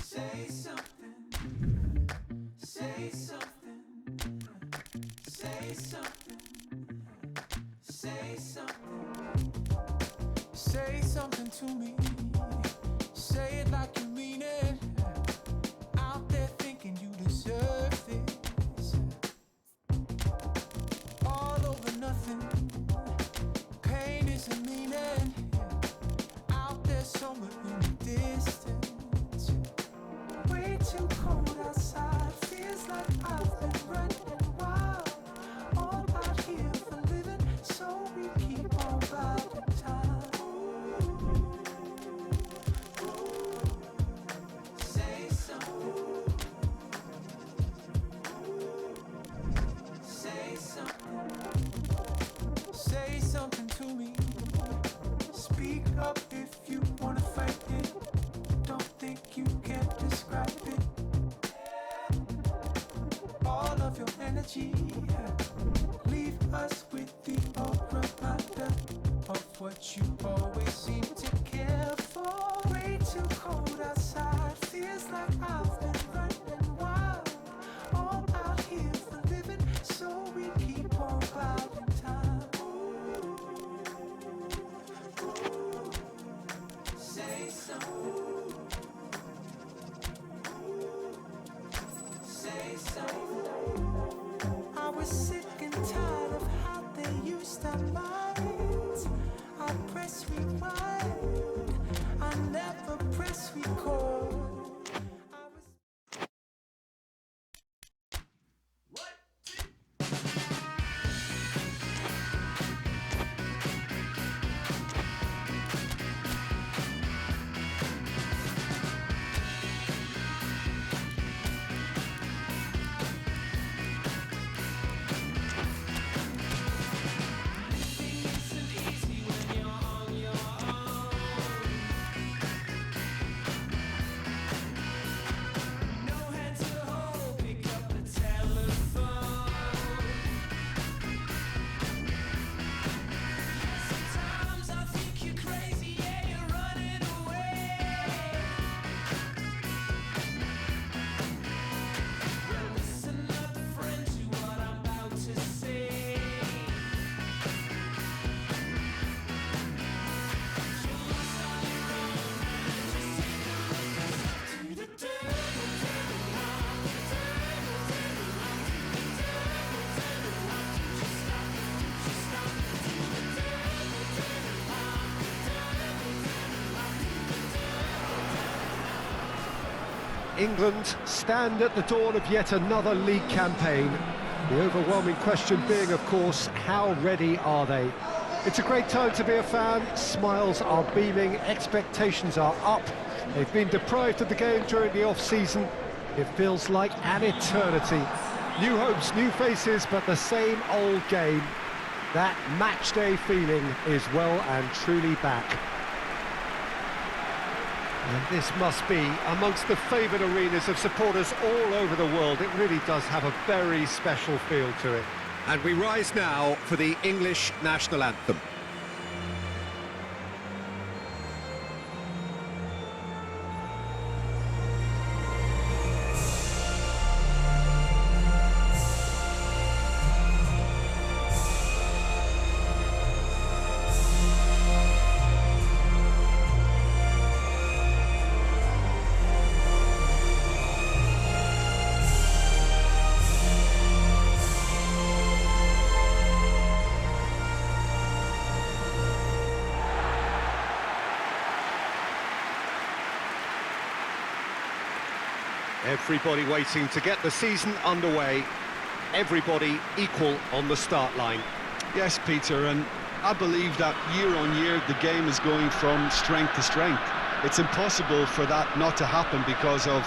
Say something. Say something. Say something. Say something. Say something to me. Say it like you mean it. Out there thinking you deserve this. All over nothing. Pain isn't meaning. Out there somewhere in the distance. Way too cold outside. Feels like I've been running wild. All out here for living, so we keep on biding time. Say something. Say something. Say something to me. Speak up if you wanna fight it. Don't think you can describe it. All of your energy, leave us with the reminder of what you always seem to care for. Way too cold outside, feels like I've been running wild. All out here for living, so we keep on biding time. Say something. Say something. I was sick and tired of how they used our minds. I press rewind. I never press record. I was England stand at the dawn of yet another league campaign. The overwhelming question being, of course, how ready are they? It's a great time to be a fan. Smiles are beaming, expectations are up. They've been deprived of the game during the off-season. It feels like an eternity. New hopes, new faces, but the same old game. That match-day feeling is well and truly back. And this must be amongst the favoured arenas of supporters all over the world. It really does have a very special feel to it. And we rise now for the English national anthem. Everybody waiting to get the season underway. Everybody equal on the start line. Yes, Peter, and I believe that year on year the game is going from strength to strength. It's impossible for that not to happen because of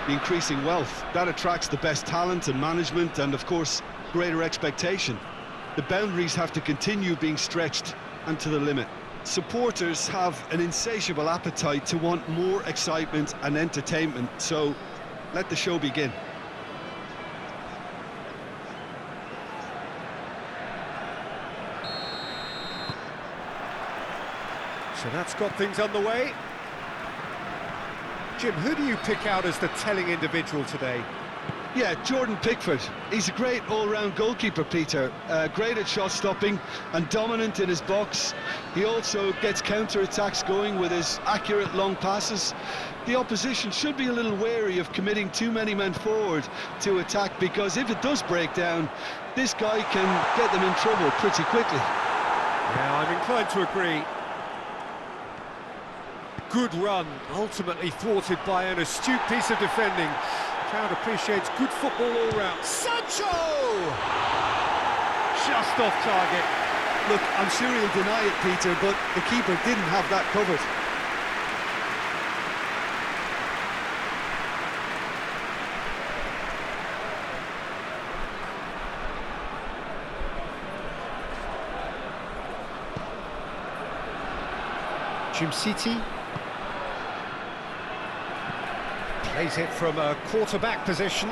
the increasing wealth. That attracts the best talent and management and, of course, greater expectation. The boundaries have to continue being stretched and to the limit. Supporters have an insatiable appetite to want more excitement and entertainment, so let the show begin. So that's got things underway. Jim, who do you pick out as the telling individual today? Yeah, Jordan Pickford. He's a great all-round goalkeeper, Peter. Great at shot stopping and dominant in his box. He also gets counter-attacks going with his accurate long passes. The opposition should be a little wary of committing too many men forward to attack, because if it does break down, this guy can get them in trouble pretty quickly. Yeah, I'm inclined to agree. Good run, ultimately thwarted by an astute piece of defending. The crowd appreciates good football all round. Sancho! Just off target. Look, I'm sure he'll deny it, Peter, but the keeper didn't have that covered. City plays it from a quarterback position.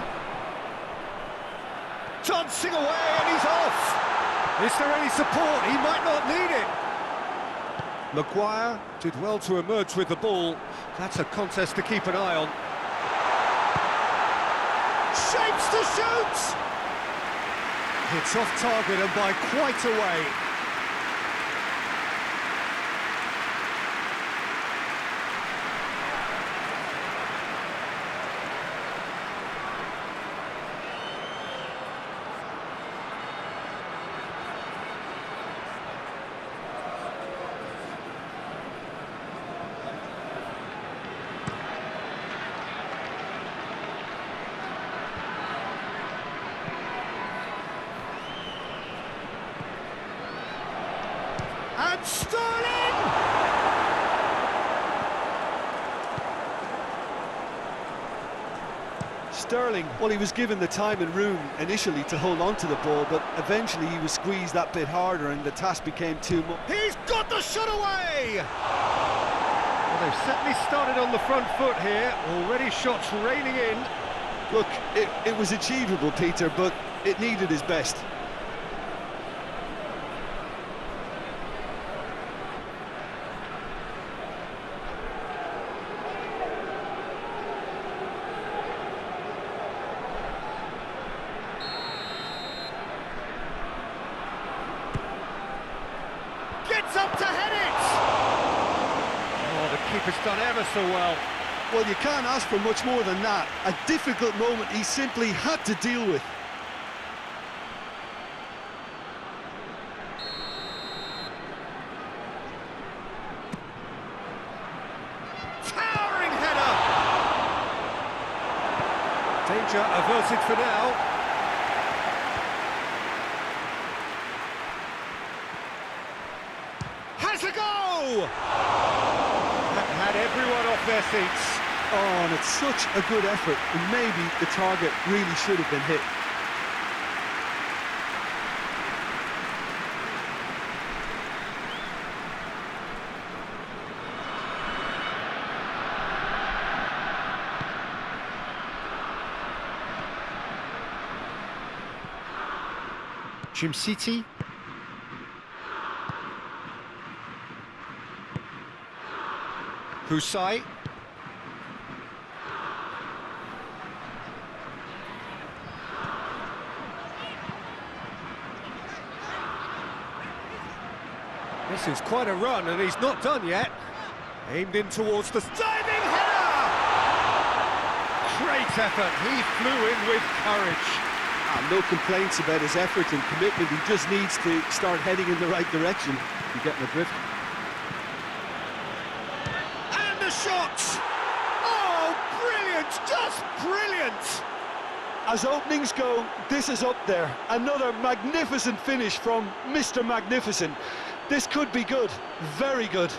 Dancing away and he's off! Is there any support? He might not need it. Maguire did well to emerge with the ball. That's a contest to keep an eye on. Shapes to shoot! It's off target and by quite a way. And Sterling! Sterling, well, he was given the time and room initially to hold on to the ball, but eventually he was squeezed that bit harder and the task became too much. He's got the shot away! Well, they've certainly started on the front foot here. Already shots raining in. Look, it was achievable, Peter, but it needed his best. Gets up to head it! Oh, the keeper's done ever so well. Well, you can't ask for much more than that. A difficult moment he simply had to deal with. Towering header! Danger averted for now. Has a go! That had everyone off their seats. Oh, and it's such a good effort, and maybe the target really should have been hit. City. Husai. This is quite a run, and he's not done yet. Aimed in towards the diving header! Great effort, he flew in with courage. No complaints about his effort and commitment. He just needs to start heading in the right direction. You get my drift. And the shot! Oh, brilliant, just brilliant! As openings go, this is up there. Another magnificent finish from Mr. Magnificent. This could be good, very good.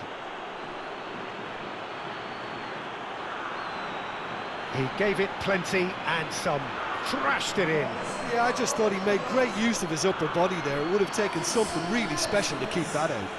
He gave it plenty and some. Crashed it in. Yeah, I just thought he made great use of his upper body there. It would have taken something really special to keep that out.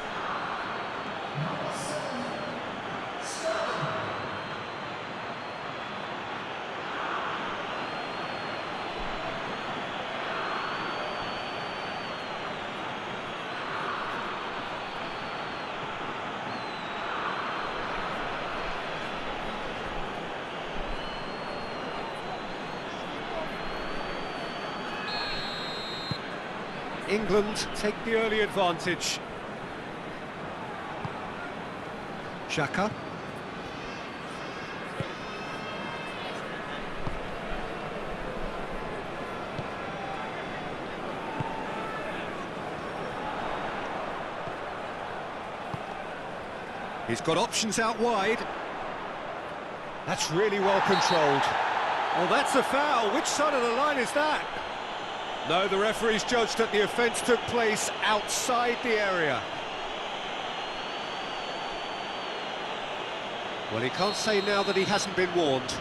England take the early advantage. Xhaka. He's got options out wide. That's really well controlled. Well, that's a foul. Which side of the line is that? No, the referee's judged that the offence took place outside the area. Well, he can't say now that he hasn't been warned.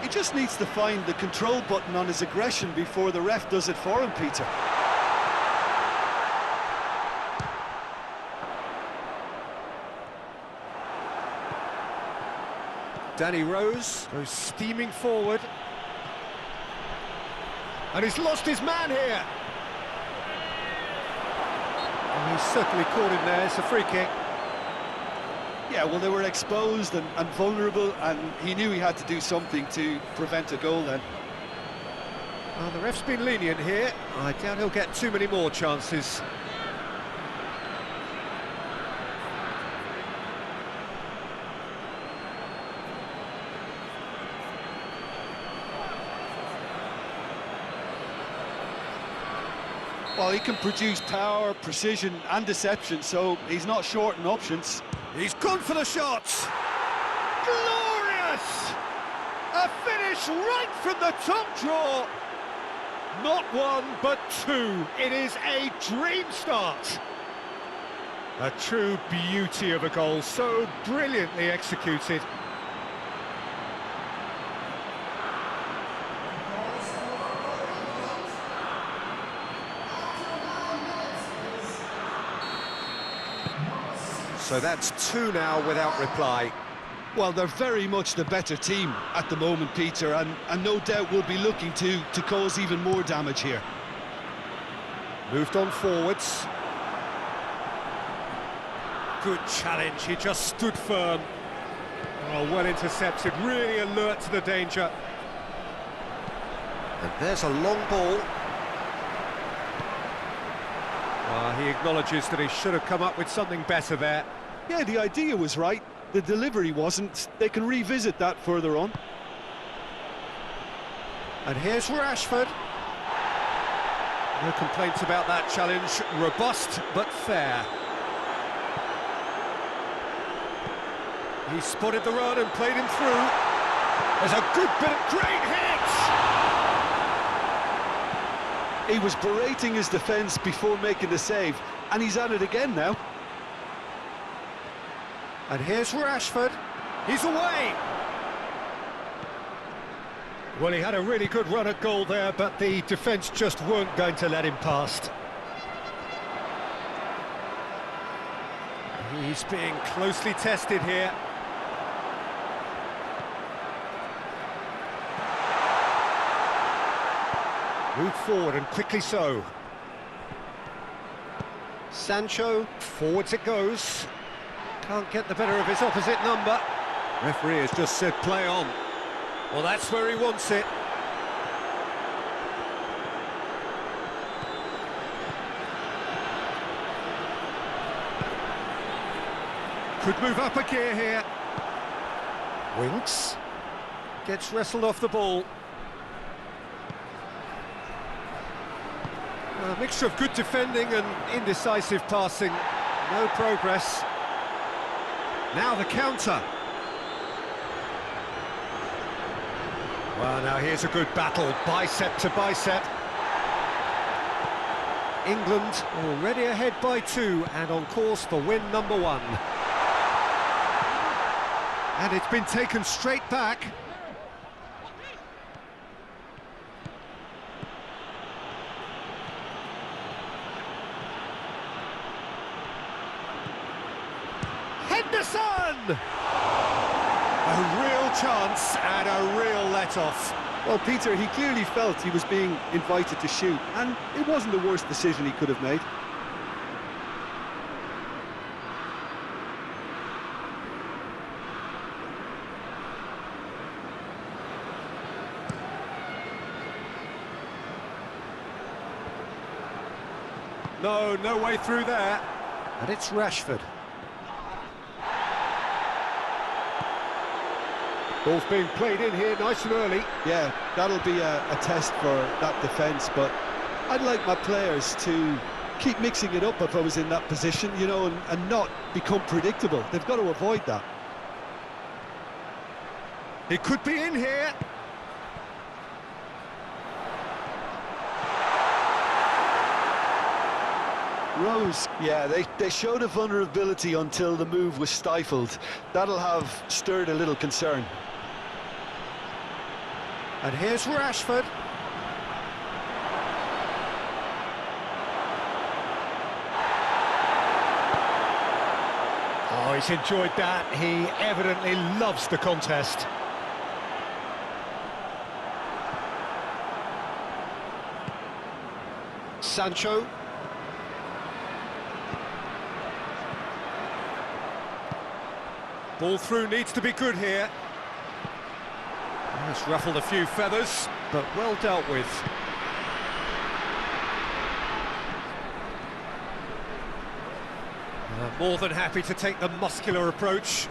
He just needs to find the control button on his aggression before the ref does it for him, Peter. Danny Rose goes steaming forward. And he's lost his man here. And he's certainly caught him there. It's a free kick. Yeah, well, they were exposed and vulnerable, and he knew he had to do something to prevent a goal then. Well, the ref's been lenient here. I doubt he'll get too many more chances. Well, he can produce power, precision and deception, so he's not short in options. He's gone for the shots. Glorious! A finish right from the top draw. Not one, but two. It is a dream start. A true beauty of a goal, so brilliantly executed. So that's two now without reply. Well, they're very much the better team at the moment, Peter, and no doubt will be looking to cause even more damage here. Moved on forwards. Good challenge, he just stood firm. Oh, well intercepted, really alert to the danger. And there's a long ball. He acknowledges that he should have come up with something better there. Yeah, the idea was right, the delivery wasn't. They can revisit that further on. And here's Rashford. No complaints about that challenge. Robust, but fair. He spotted the run and played him through. There's a good bit of great hits! He was berating his defence before making the save, and he's at it again now. And here's Rashford. He's away! Well, he had a really good run at goal there, but the defence just weren't going to let him past. He's being closely tested here. Moved forward and quickly so. Sancho, forwards it goes. Can't get the better of his opposite number. Referee has just said play on. Well, that's where he wants it. Could move up a gear here. Winks. Gets wrestled off the ball. A mixture of good defending and indecisive passing. No progress. Now the counter. Well, now here's a good battle, bicep to bicep. England already ahead by 2 and on course for win number 1. And it's been taken straight back. Henderson! A real chance and a real let-off. Well, Peter, he clearly felt he was being invited to shoot, and it wasn't the worst decision he could have made. No, no way through there. And it's Rashford. Ball's being played in here nice and early. Yeah, that'll be a test for that defence, but I'd like my players to keep mixing it up if I was in that position, you know, and not become predictable. They've got to avoid that. It could be in here. Rose, yeah, they showed a vulnerability until the move was stifled. That'll have stirred a little concern. And here's Rashford. Oh, he's enjoyed that. He evidently loves the contest. Sancho. Ball through needs to be good here. It's ruffled a few feathers, but well dealt with. More than happy to take the muscular approach.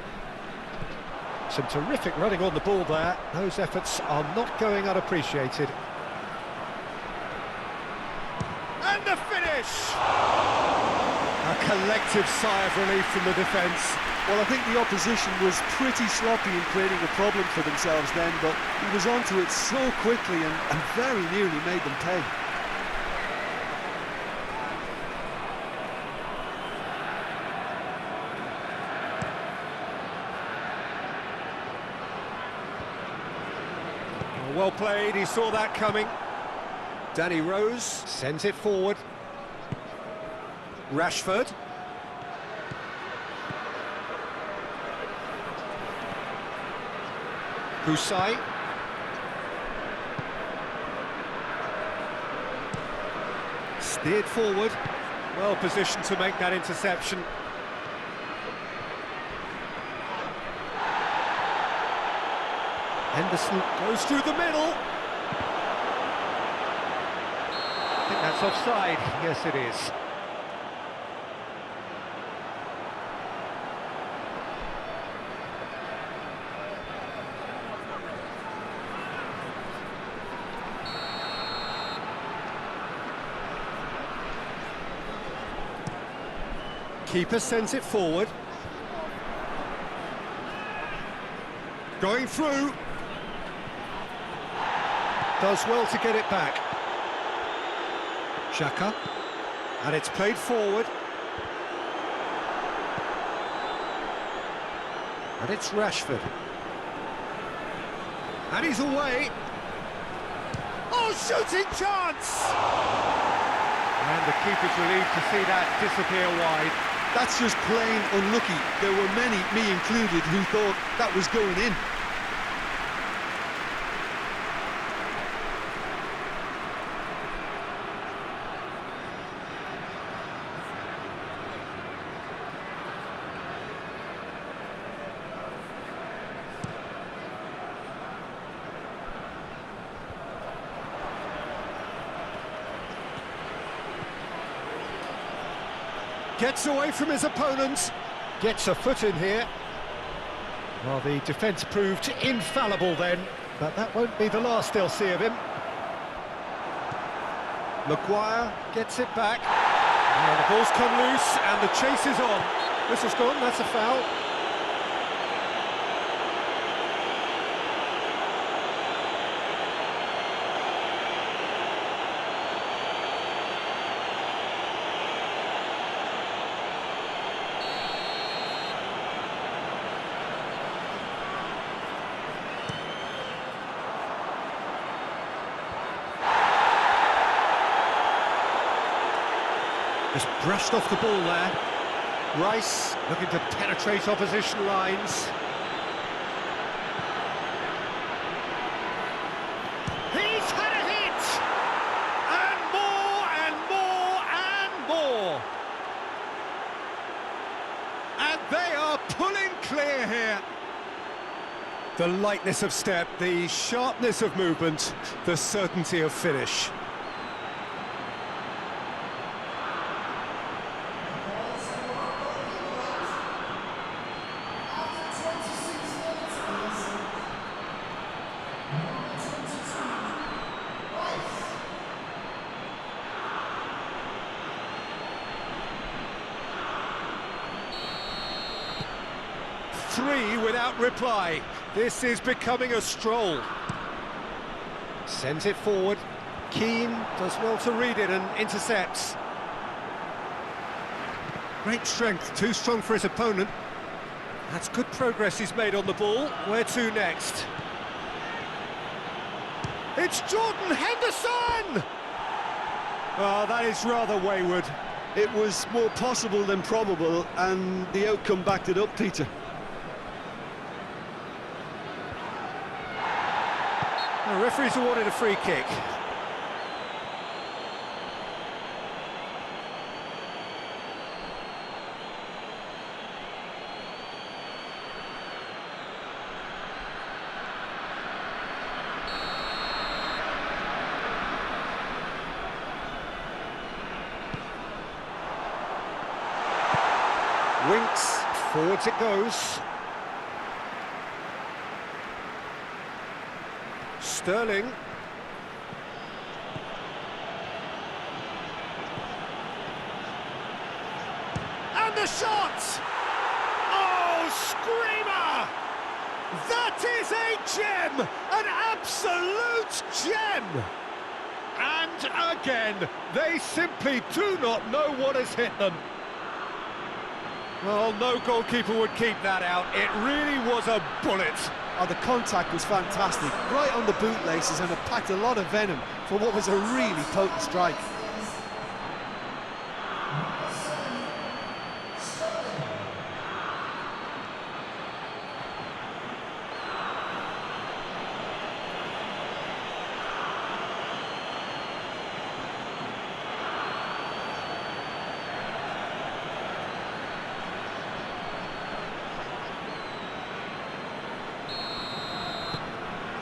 Some terrific running on the ball there. Those efforts are not going unappreciated. And the finish! A collective sigh of relief from the defence. Well, I think the opposition was pretty sloppy in creating a problem for themselves then, but he was onto it so quickly and very nearly made them pay. Well played, he saw that coming. Danny Rose sends it forward. Rashford. Husai. Steered forward. Well positioned to make that interception. Henderson goes through the middle. I think that's offside. Yes, it is. Keeper sends it forward. Going through. Does well to get it back. Xhaka. And it's played forward. And it's Rashford. And he's away. Oh, shooting chance! And the keeper's relieved to see that disappear wide. That's just plain unlucky. There were many, me included, who thought that was going in. Gets away from his opponents, gets a foot in here. Well, the defence proved infallible then, but that won't be the last they'll see of him. Maguire gets it back. Now the ball's come loose and the chase is on. Whistle's gone, that's a foul. Just brushed off the ball there. Rice looking to penetrate opposition lines. He's had a hit! And more, and more, and more! And they are pulling clear here. The lightness of step, the sharpness of movement, the certainty of finish. 3 without reply. This is becoming a stroll. Sends it forward. Keane does well to read it and intercepts. Great strength, too strong for his opponent. That's good progress he's made on the ball. Where to next? It's Jordan Henderson! Oh, that is rather wayward. It was more possible than probable, and the outcome backed it up, Peter. The referee's awarded a free kick. Winks, forwards it goes. Sterling. And the shot! Oh, screamer! That is a gem! An absolute gem! And again, they simply do not know what has hit them. Well, no goalkeeper would keep that out. It really was a bullet. Oh, the contact was fantastic, right on the bootlaces, and it packed a lot of venom for what was a really potent strike.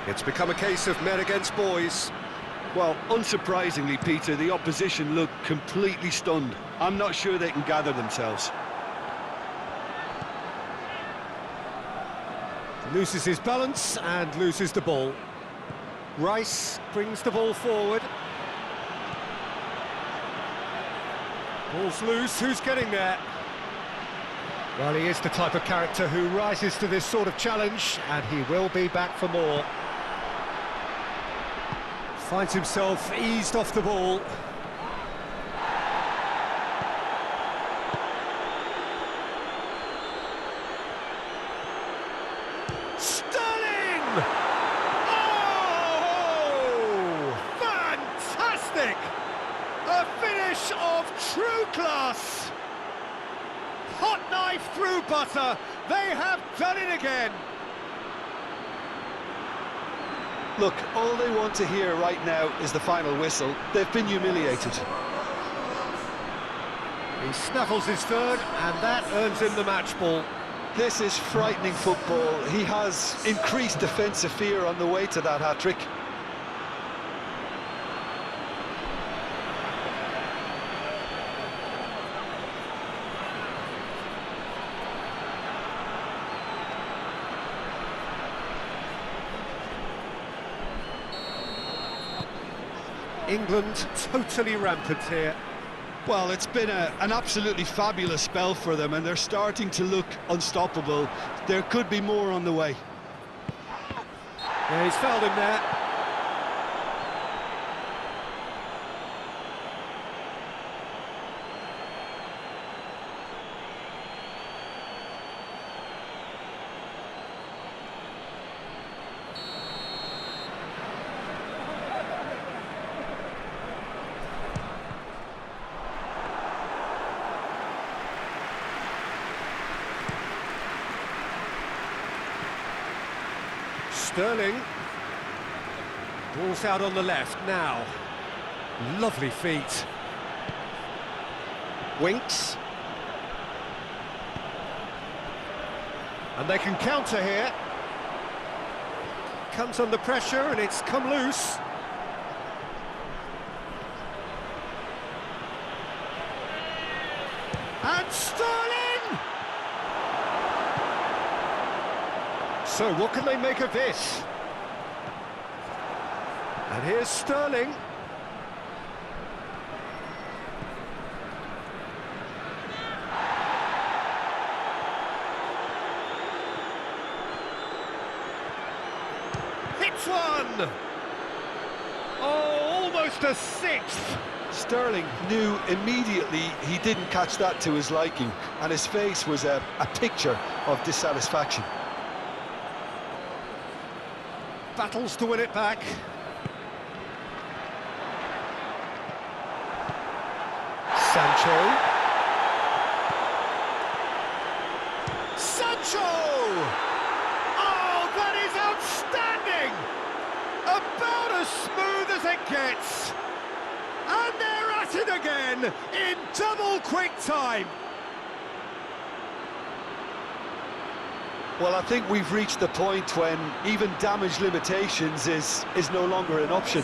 It's become a case of men against boys. Well, unsurprisingly, Peter, the opposition look completely stunned. I'm not sure they can gather themselves. Loses his balance and loses the ball. Rice brings the ball forward. Ball's loose, who's getting there? Well, he is the type of character who rises to this sort of challenge, and he will be back for more. Finds himself eased off the ball. Sterling! Oh! Fantastic! A finish of true class! Hot knife through butter. They have done it again. Look, all they want to hear right now is the final whistle. They've been humiliated. He snaffles his third, and that earns him the match ball. This is frightening football. He has increased defensive fear on the way to that hat-trick. England totally rampant here. Well, it's been an absolutely fabulous spell for them, and they're starting to look unstoppable. There could be more on the way. Yeah, he's fouled him there. Sterling. Ball's out on the left now. Lovely feet. Winks. And they can counter here. Comes under pressure and it's come loose. And Sterling! So what can they make of this? And here's Sterling. That's one! Oh, almost a sixth! Sterling knew immediately he didn't catch that to his liking, and his face was a picture of dissatisfaction. Battles to win it back. Sancho. Sancho! Oh, that is outstanding! About as smooth as it gets. And they're at it again in double quick time. Well, I think we've reached the point when even damage limitations is no longer an option.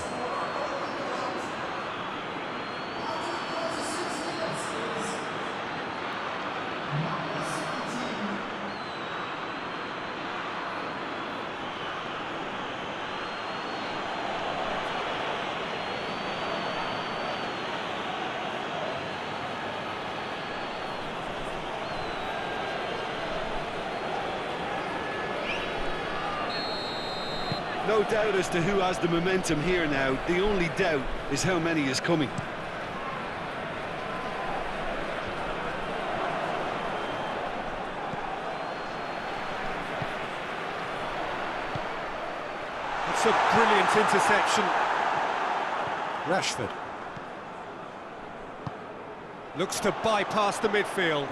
No doubt as to who has the momentum here now. The only doubt is how many is coming. It's a brilliant interception. Rashford. Looks to bypass the midfield.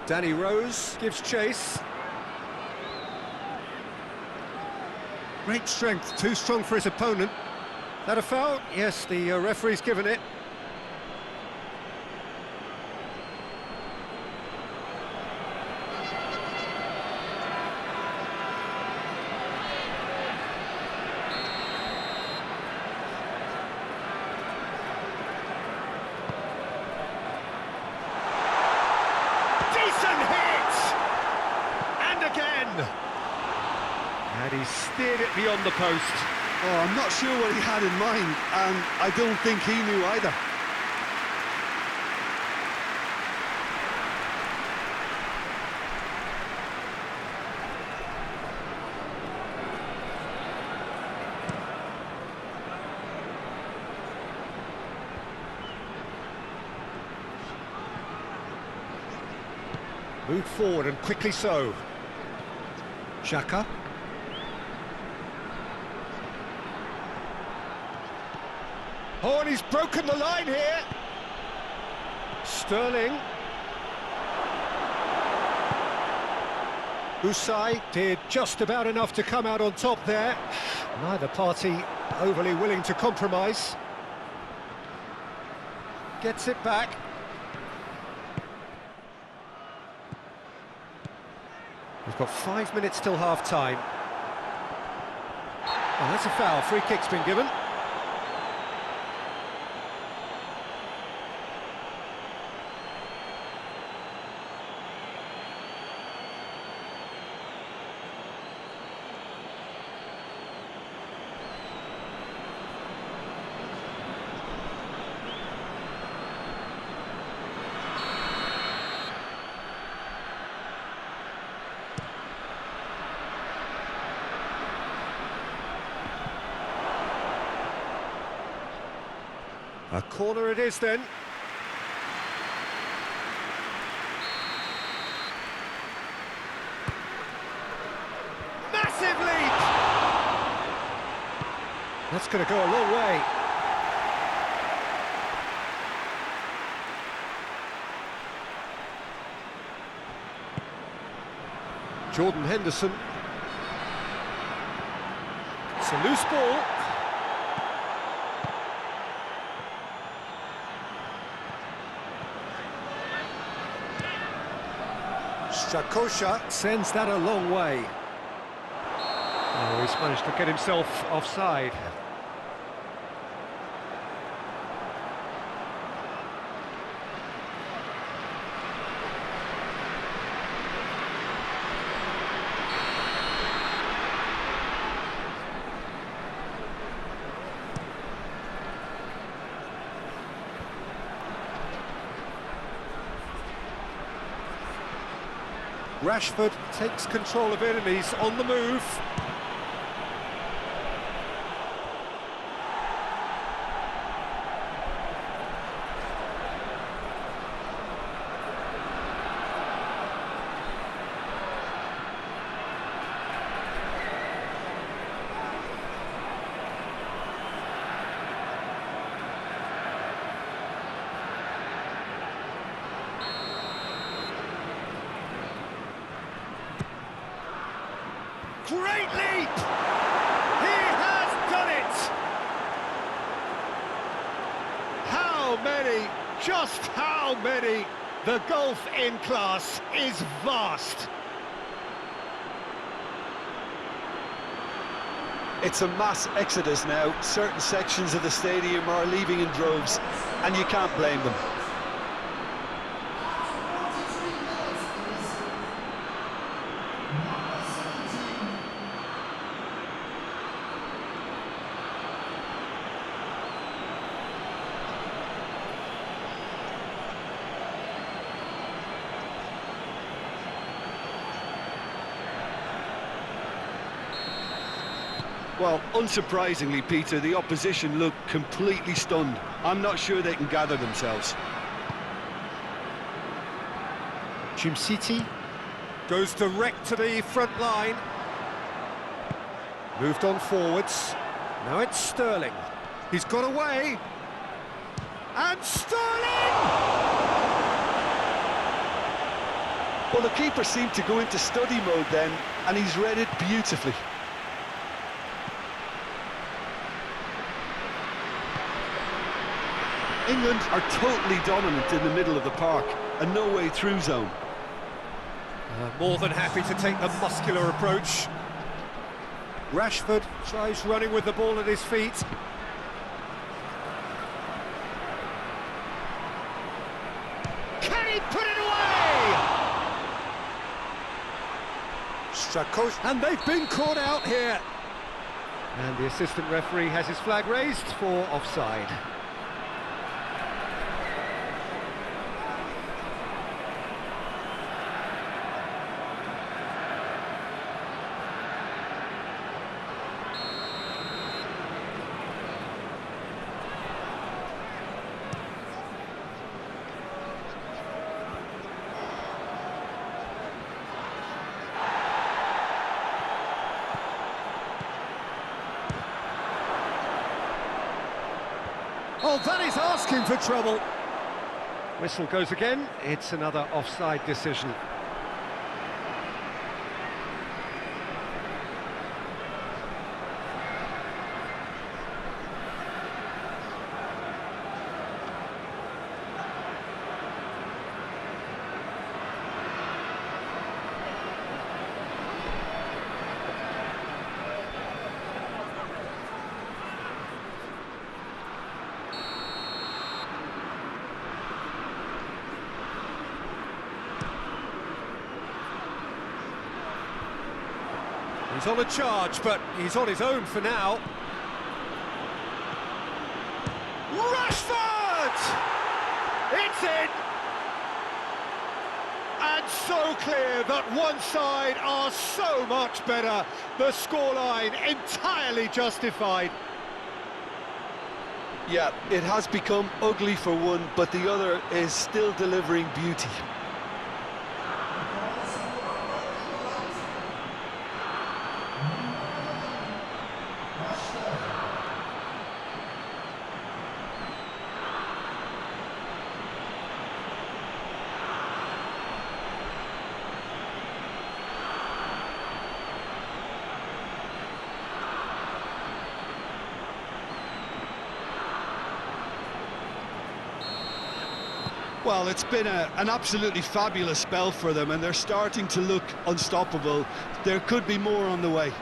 Danny Rose gives chase. Great strength, too strong for his opponent. That a foul? Yes, the referee's given it. And he steered it beyond the post. Oh, I'm not sure what he had in mind, and I don't think he knew either. Moved forward and quickly so. Xhaka. Oh, and he's broken the line here. Sterling. Usai did just about enough to come out on top there. Neither party overly willing to compromise. Gets it back. We've got 5 minutes till half-time. Oh, that's a foul. Free kick's been given. A corner it is then. Massive leap! That's going to go a long way. Jordan Henderson. It's a loose ball. Strakosha sends that a long way. Oh, he's managed to get himself offside. Rashford takes control of it and he's on the move. Great leap! He has done it! How many? Just how many? The gulf in class is vast. It's a mass exodus now. Certain sections of the stadium are leaving in droves, and you can't blame them. Well, unsurprisingly, Peter, the opposition look completely stunned. I'm not sure they can gather themselves. City goes direct to the front line. Moved on forwards. Now it's Sterling. He's got away. And Sterling! Well, the keeper seemed to go into study mode then, and he's read it beautifully. England are totally dominant in the middle of the park, a no-way through zone. More than happy to take the muscular approach. Rashford tries running with the ball at his feet. Can he put it away? Strakos, and they've been caught out here. And the assistant referee has his flag raised for offside. Oh, that is asking for trouble. Whistle goes again. It's another offside decision. He's on a charge, but he's on his own for now. Rashford! It's in! And so clear that one side are so much better. The scoreline entirely justified. Yeah, it has become ugly for one, but the other is still delivering beauty. Well, it's been an absolutely fabulous spell for them, and they're starting to look unstoppable. There could be more on the way.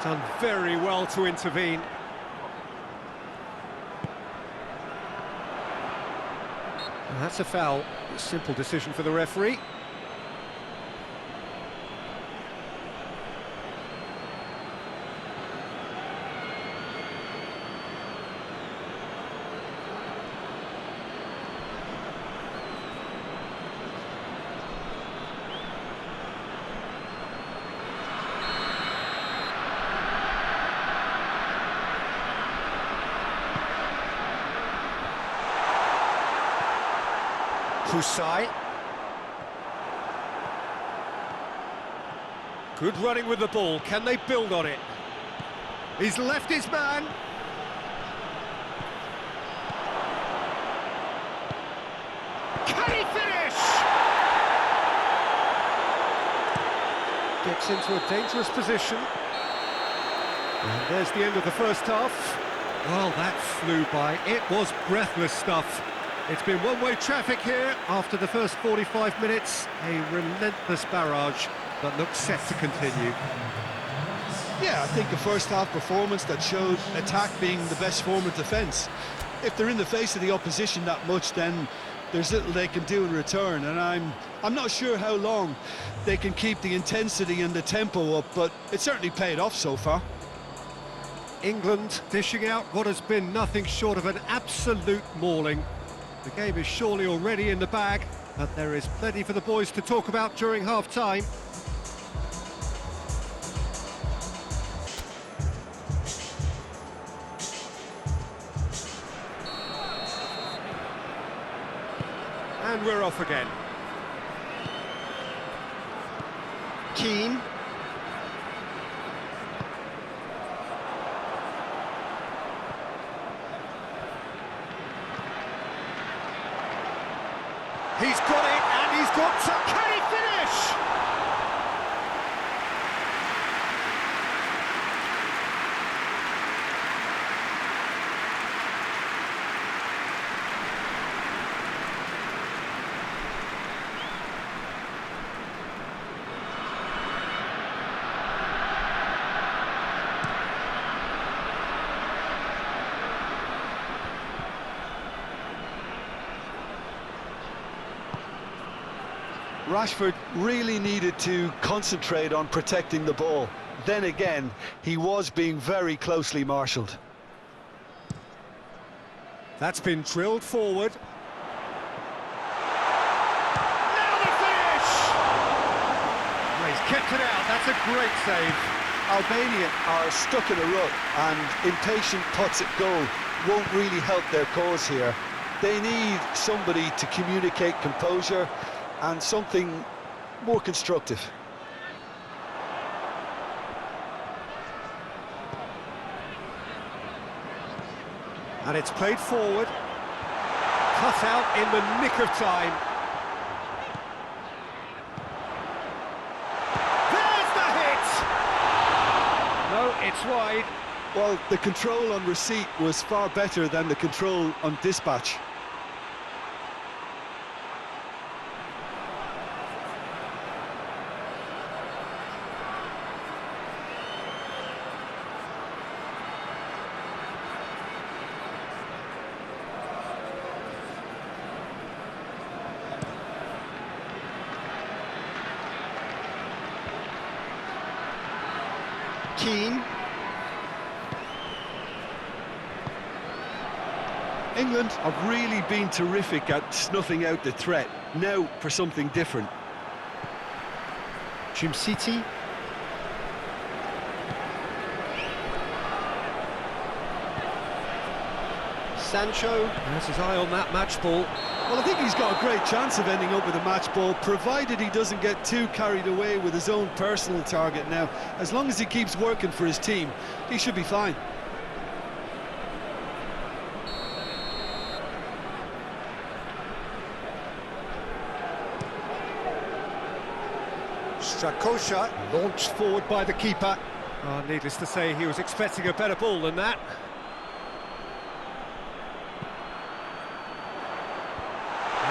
Done very well to intervene. And that's a foul. Simple decision for the referee. Kusai. Good running with the ball. Can they build on it? He's left his man. Can he finish? Gets into a dangerous position. And there's the end of the first half. Well, that flew by. It was breathless stuff. It's been one-way traffic here after the first 45 minutes. A relentless barrage that looks set to continue. Yeah, I think a first-half performance that showed attack being the best form of defence. If they're in the face of the opposition that much, then there's little they can do in return, and I'm not sure how long they can keep the intensity and the tempo up, but it certainly paid off so far. England dishing out what has been nothing short of an absolute mauling. The game is surely already in the bag, but there is plenty for the boys to talk about during half-time. And we're off again. Keane. He's got it, and he's got to... Can he finish? Rashford really needed to concentrate on protecting the ball. Then again, he was being very closely marshalled. That's been drilled forward. Now the finish! Well, he's kept it out, that's a great save. Albania are stuck in a rut, and impatient putts at goal won't really help their cause here. They need somebody to communicate composure and something more constructive. And it's played forward. Cut out in the nick of time. There's the hit! No, it's wide. Well, the control on receipt was far better than the control on dispatch. Keane. England have really been terrific at snuffing out the threat. Now for something different. City. Sancho has his eye on that match ball. Well, I think he's got a great chance of ending up with a match ball, provided he doesn't get too carried away with his own personal target now. As long as he keeps working for his team, he should be fine. Strakosha launched forward by the keeper. Oh, needless to say, he was expecting a better ball than that.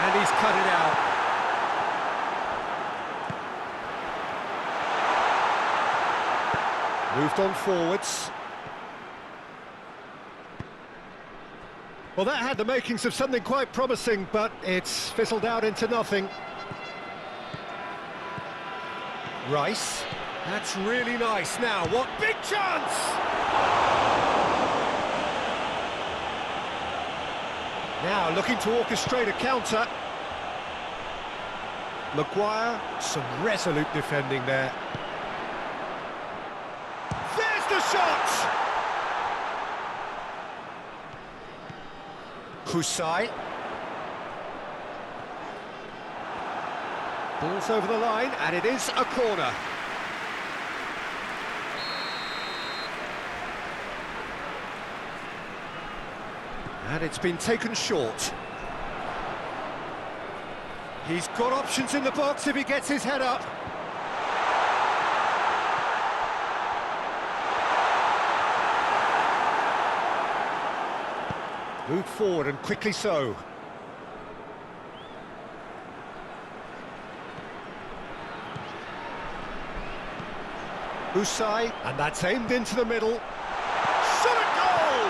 And he's cut it out. Moved on forwards. Well, that had the makings of something quite promising, but it's fizzled out into nothing. Rice. That's really nice. Now, what big chance! Now, looking to orchestrate a counter. Maguire, some resolute defending there. There's the shot! Kusai. Ball's over the line, and it is a corner. And it's been taken short. He's got options in the box if he gets his head up. Moved forward, and quickly so. Usai, and that's aimed into the middle. Shot at goal!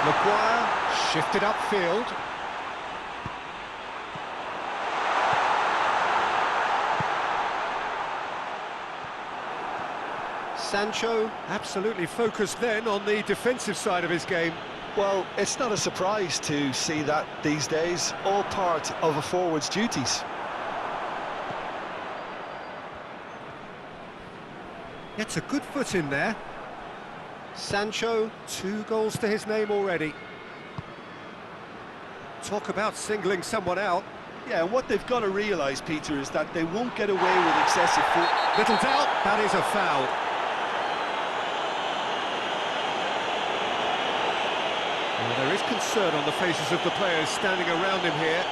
Maguire shifted upfield. Sancho absolutely focused then on the defensive side of his game. Well, it's not a surprise to see that these days, all part of a forward's duties. Gets a good foot in there. Sancho, 2 goals to his name already. Talk about singling someone out. Yeah, and what they've got to realise, Peter, is that they won't get away with excessive foot. Little doubt, that is a foul. Well, there is concern on the faces of the players standing around him here.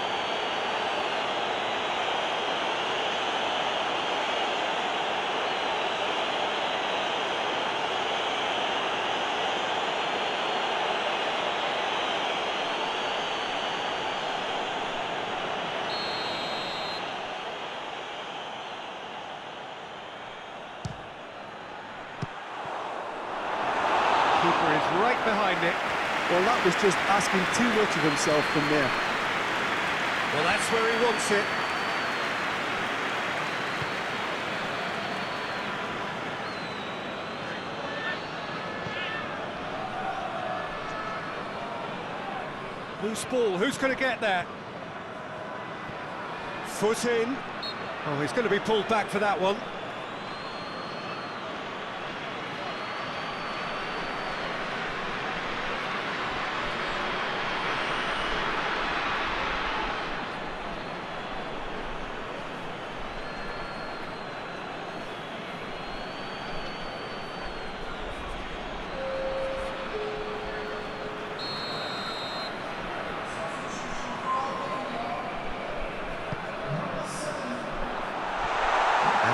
Keeper is right behind it. Well, that was just asking too much of himself from there. Well, that's where he wants it. Loose ball, who's going to get that? Foot in. Oh, he's going to be pulled back for that one.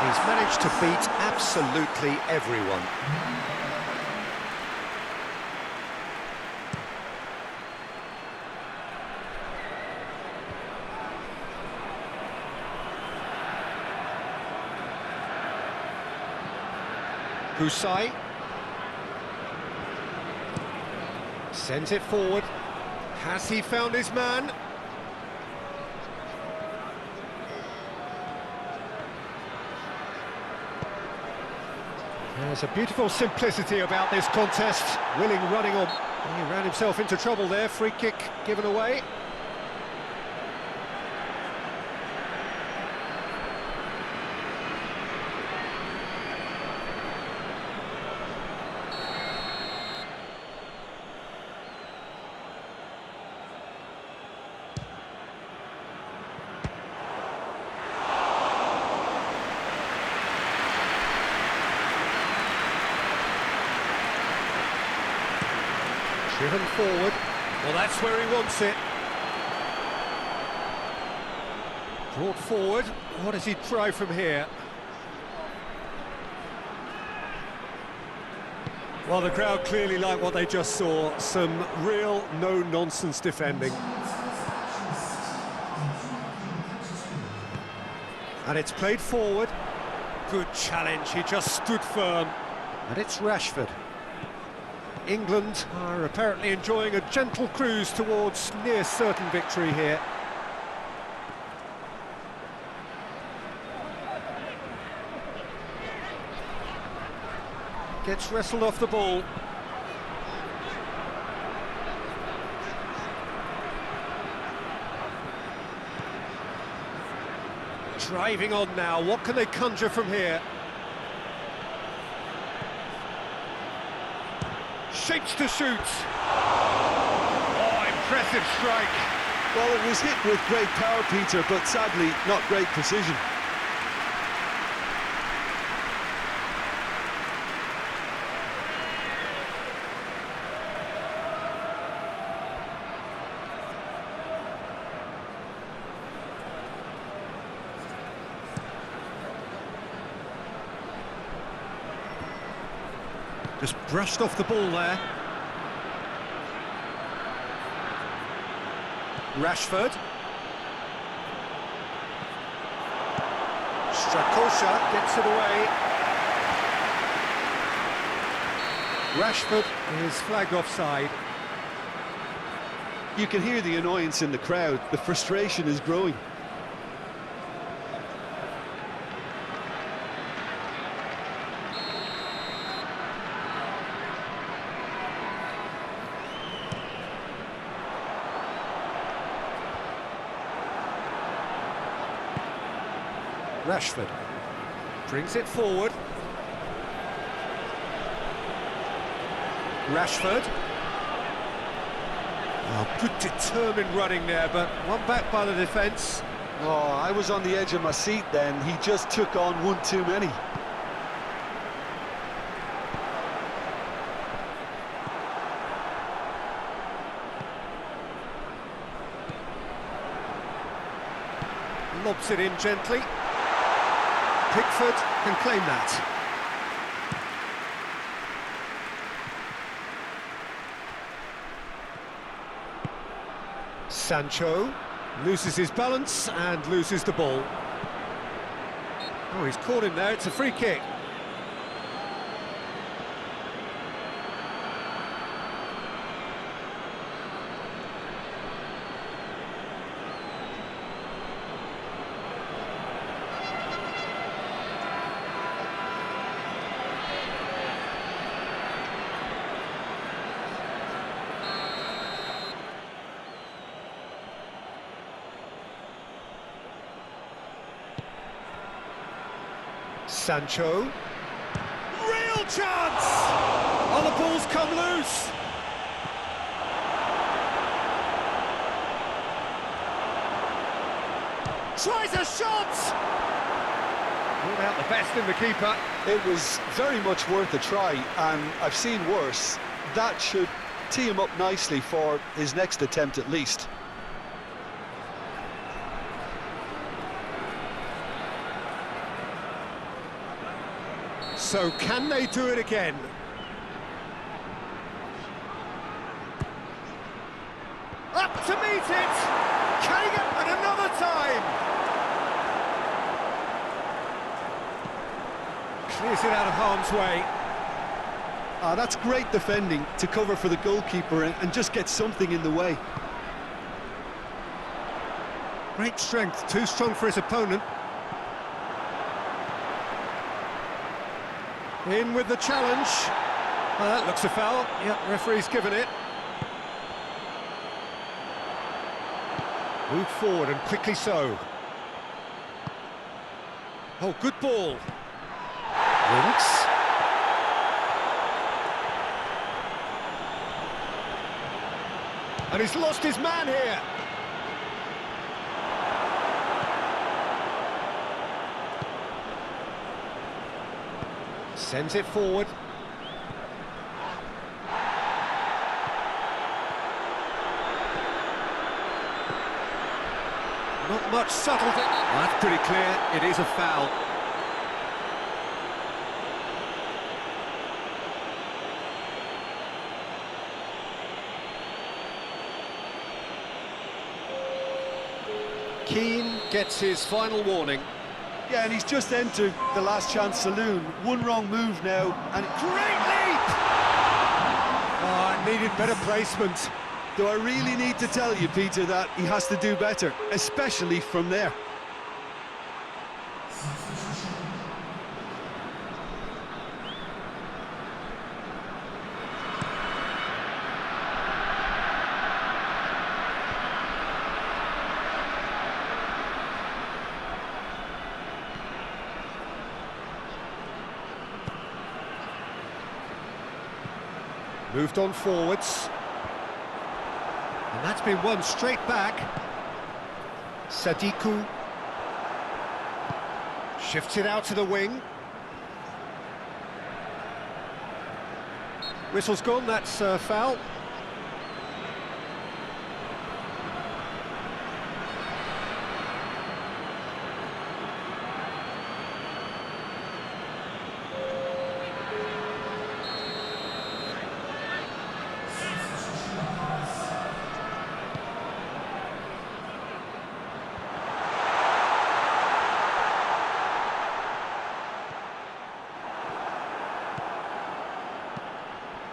He's managed to beat absolutely everyone. Usai sends it forward. Has he found his man? There's a beautiful simplicity about this contest. Willing running on. He ran himself into trouble there. Free kick given away. Driven forward. Well, that's where he wants it. Brought forward. What does he try from here? Well, the crowd clearly like what they just saw. Some real no-nonsense defending. And it's played forward. Good challenge. He just stood firm. And it's Rashford. England are apparently enjoying a gentle cruise towards near certain victory here. Gets wrestled off the ball. Driving on now, what can they conjure from here? Shapes to shoot. Oh, impressive strike. Well, it was hit with great power, Peter, but sadly, not great precision. Just brushed off the ball there. Rashford. Strakosha gets it away. Rashford is flagged offside. You can hear the annoyance in the crowd. The frustration is growing. Rashford brings it forward. Rashford. Oh, good determined running there, but one back by the defence. Oh, I was on the edge of my seat then. He just took on one too many. Lobs it in gently. Pickford can claim that. Sancho loses his balance and loses the ball. Oh, he's caught him there, it's a free kick. Sancho. Real chance! Oh, the ball's come loose! Tries a shot! Brought out the best in the keeper. It was very much worth a try, and I've seen worse. That should tee him up nicely for his next attempt at least. So can they do it again? Up to meet it! Can he get it another time? Clears it out of harm's way. That's great defending to cover for the goalkeeper and just get something in the way. Great strength, too strong for his opponent. In with the challenge. Oh, that looks a foul. Yep, referee's given it. Moved forward and quickly so. Oh, good ball. Winks. And he's lost his man here. Sends it forward. Not much subtlety. Well, that's pretty clear. It is a foul. Keane gets his final warning. Yeah, and he's just entered the last chance saloon. One wrong move now, and great leap! Oh, it needed better placement. Do I really need to tell you, Peter, that he has to do better, especially from there? Moved on forwards. And that's been won straight back. Sadiku. Shifts it out to the wing. Whistle's gone, that's foul.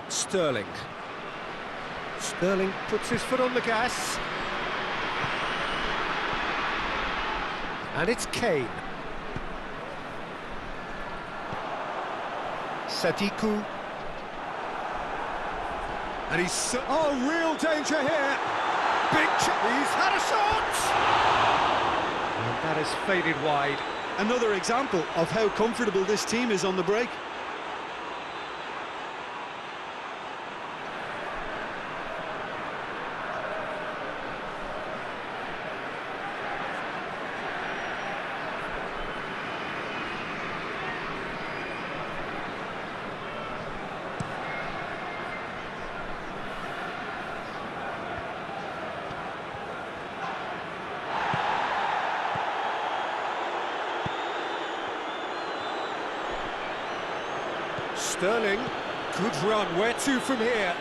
Sterling. Sterling puts his foot on the gas. And it's Kane. Sadiku. And he's... Oh, real danger here. Big he's had a shot! And that has faded wide. Another example of how comfortable this team is on the break. Sterling, good run, where to from here?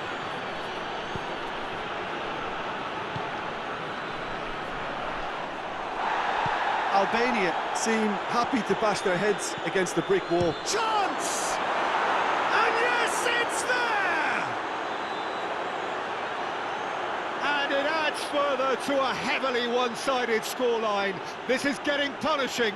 Albania seem happy to bash their heads against the brick wall. Chance! And yes, it's there! And it adds further to a heavily one-sided scoreline. This is getting punishing.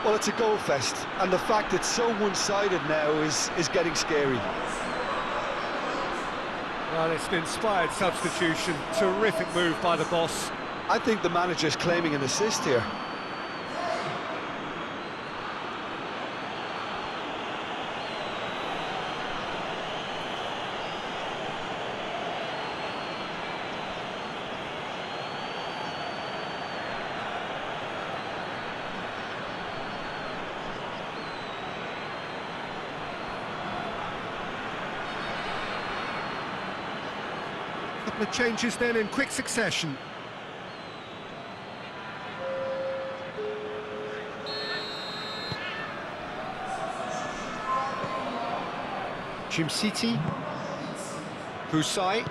Well, it's a goal fest, and the fact it's so one-sided now is getting scary. Well, it's an inspired substitution. Terrific move by the boss. I think the manager's claiming an assist here. Couple of changes then in quick succession. Chimsiti, Husai,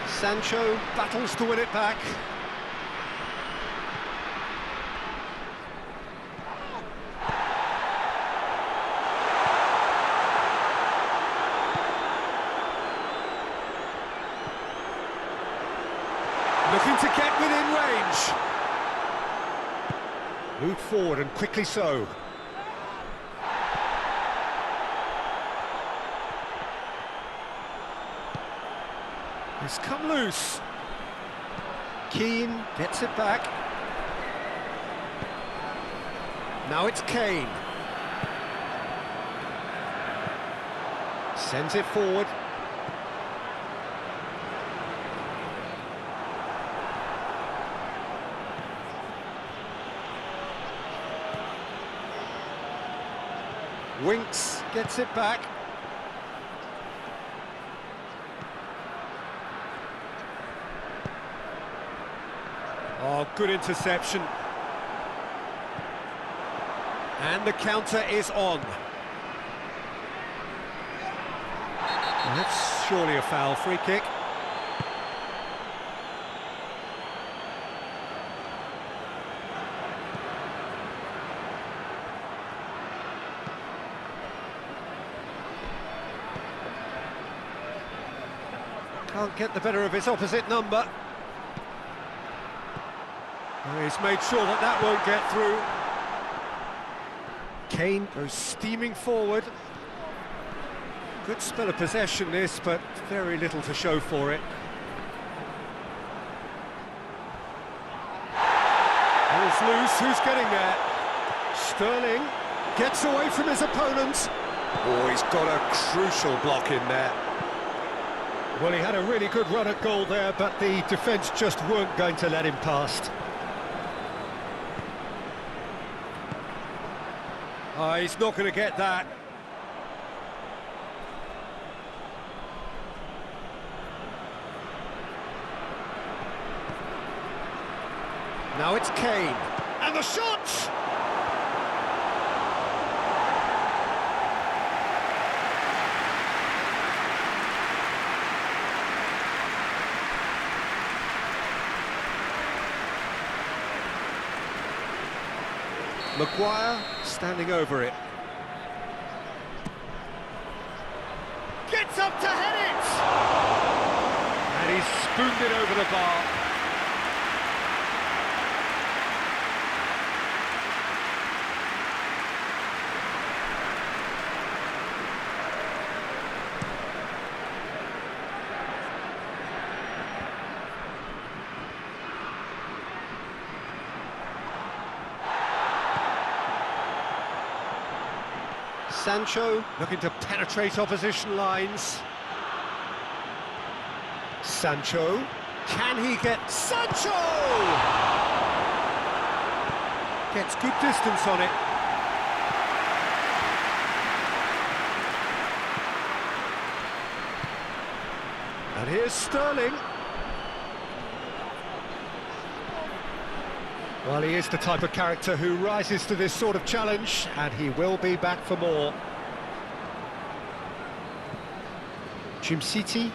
Sancho battles to win it back. Looking to get within range. Moved forward and quickly so. It's come loose. Keane gets it back. Now it's Kane. Sends it forward. Winks gets it back. Oh, good interception. And the counter is on. That's surely a foul, free kick. Can't get the better of his opposite number. Oh, he's made sure that that won't get through. Kane goes steaming forward. Good spell of possession this, but very little to show for it. Ball's loose, who's getting there? Sterling gets away from his opponent. Oh, he's got a crucial block in there. Well, he had a really good run at goal there, but the defence just weren't going to let him past. Oh, he's not going to get that. Now it's Kane. And the shot! Maguire standing over it. Gets up to head it! And he's spooned it over the bar. Sancho looking to penetrate opposition lines. Sancho, can he get... Sancho! Gets good distance on it. And here's Sterling. Well, he is the type of character who rises to this sort of challenge, and he will be back for more. Jim City.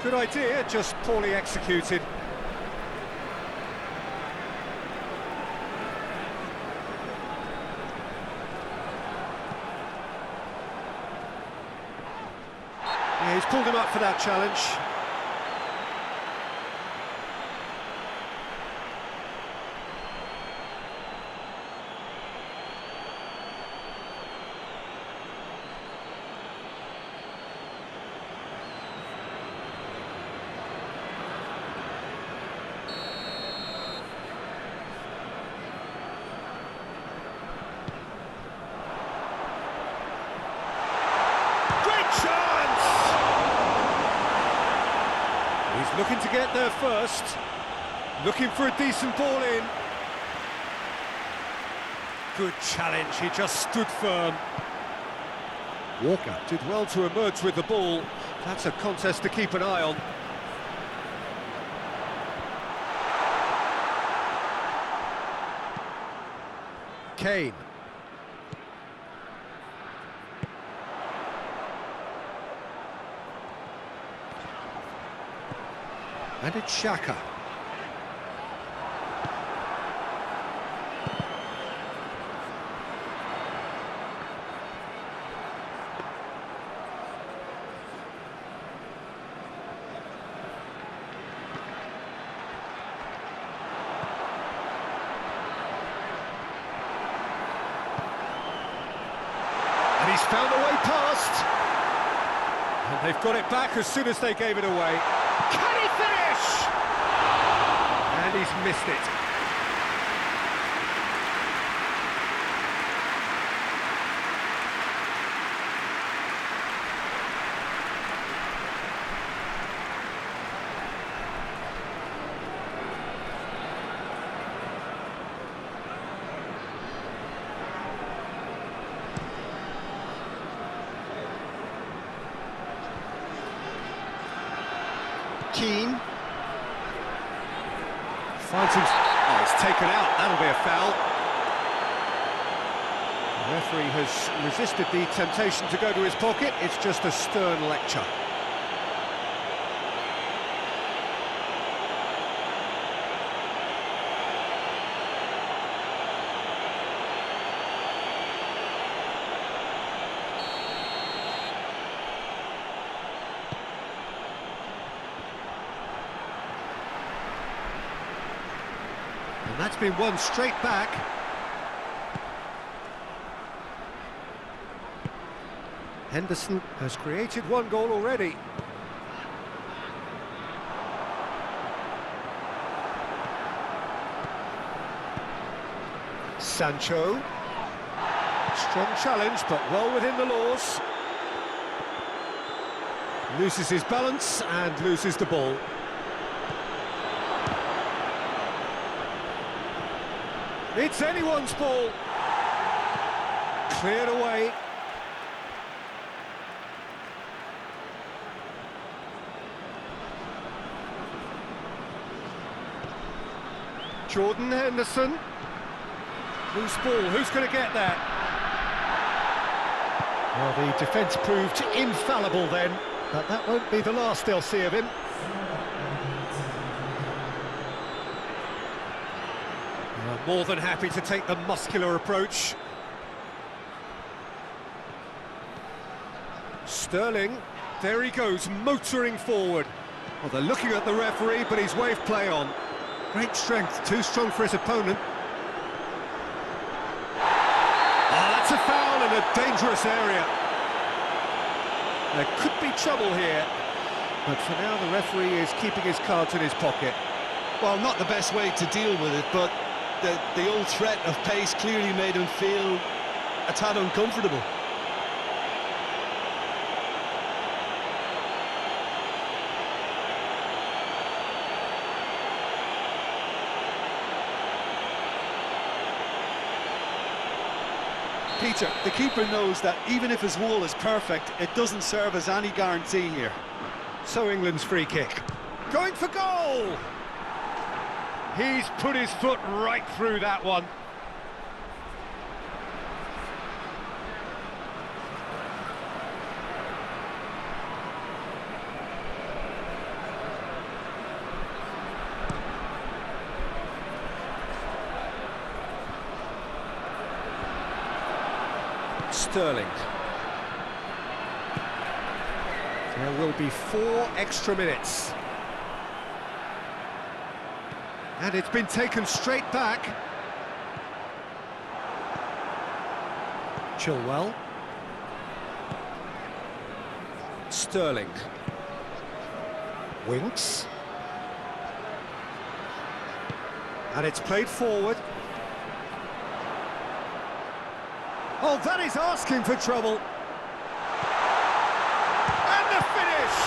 Good idea, just poorly executed. Yeah, he's pulled him up for that challenge. Looking to get there first, looking for a decent ball in. Good challenge, he just stood firm. Walker did well to emerge with the ball. That's a contest to keep an eye on. Kane. And it's Xhaka. And he's found a way past. And they've got it back as soon as they gave it away. Can he finish? And he's missed it. Keane finds him. Oh, it's taken out. That'll be a foul. The referee has resisted the temptation to go to his pocket. It's just a stern lecture. And that's been won straight back. Henderson has created one goal already. Sancho. Strong challenge, but well within the laws. Loses his balance and loses the ball. It's anyone's ball. Cleared away. Jordan Henderson. Loose ball, who's going to get that? Well, the defence proved infallible then, but that won't be the last they'll see of him. More than happy to take the muscular approach. Sterling, there he goes, motoring forward. Well, they're looking at the referee, but he's waved play on. Great strength, too strong for his opponent. Oh, that's a foul in a dangerous area. There could be trouble here, but for now the referee is keeping his cards in his pocket. Well, not the best way to deal with it, but the old threat of pace clearly made him feel a tad uncomfortable. Peter, the keeper knows that even if his wall is perfect, it doesn't serve as any guarantee here. So England's free kick. Going for goal! He's put his foot right through that one. Sterling. There will be 4 extra minutes. And it's been taken straight back. Chilwell. Sterling. Winks. And it's played forward. Oh, that is asking for trouble. And the finish!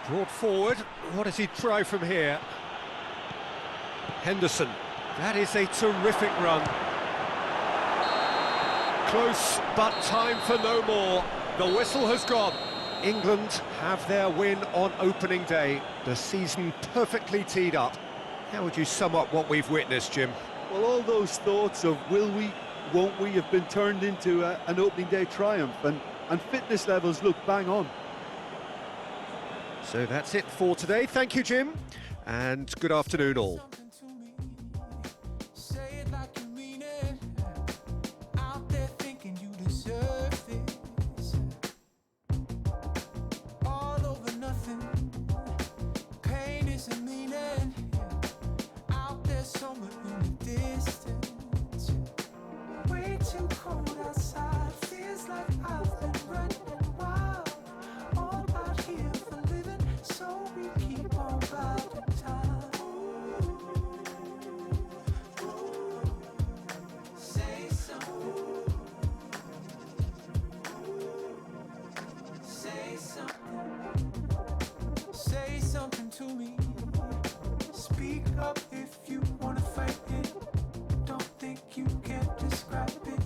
Brought forward. What does he try from here? Henderson. That is a terrific run. Close, but time for no more. The whistle has gone. England have their win on opening day. The season perfectly teed up. How would you sum up what we've witnessed, Jim? Well, all those thoughts of will we, won't we have been turned into an opening day triumph, and fitness levels look bang on. So that's it for today. Thank you, Jim, and good afternoon all. Say something to me. Speak up if you wanna fight it. Don't think you can describe it.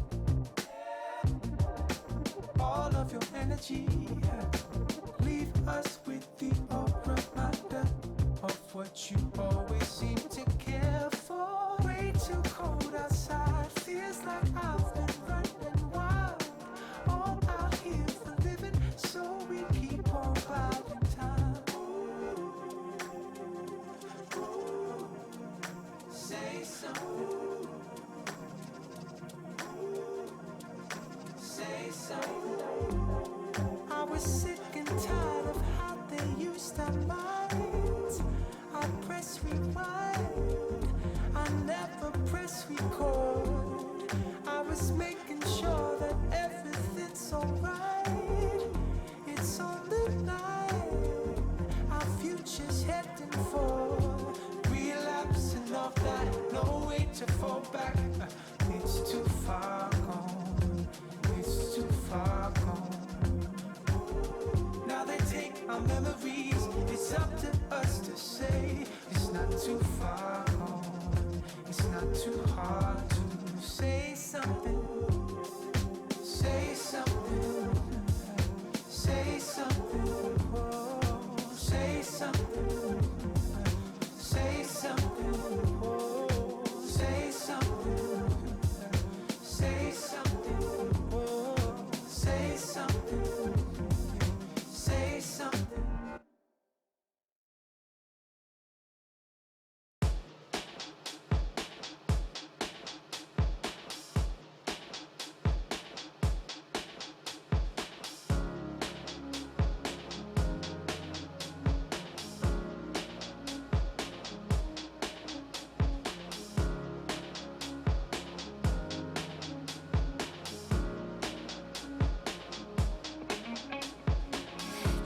All of your energy, leave us with the reminder of what you always seem to care for. Way too cold outside, feels like I've been running wild. All out here for living, so we keep on biding time. Say something. Say something. I to fall back. It's too far gone. It's too far gone. Now they take our memories. It's up to us to say it's not too far gone. It's not too hard to say something. Say something. Say something. Oh, say something. Say something. Oh, say something. Say something. Oh, say something. Say something.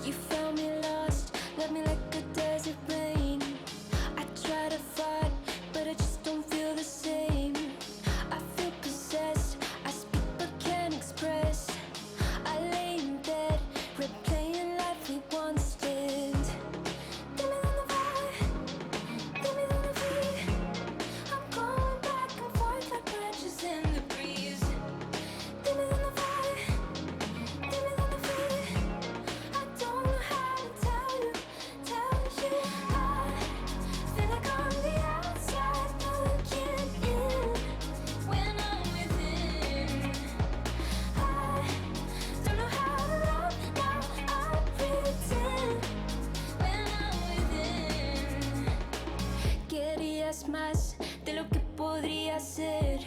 You found me lost, left me like a desert rain. I try to fight, but I just don't feel the same. I feel possessed, I speak but can't express. I lay in bed, replaying life we once did. Give me the vibe, give me the beat. I'm going back and forth like branches in the breeze. Give me the vibe, give me the beat. I don't know how to tell you. I feel like on the outside, but looking in when I'm within. I don't know how to love, now I pretend when I'm within. Querías más de lo que podría ser.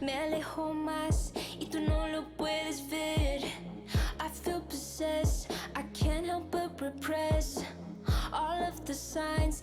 Me alejo más y tú no lo puedes ver. I feel possessed, I can't help but repress all of the signs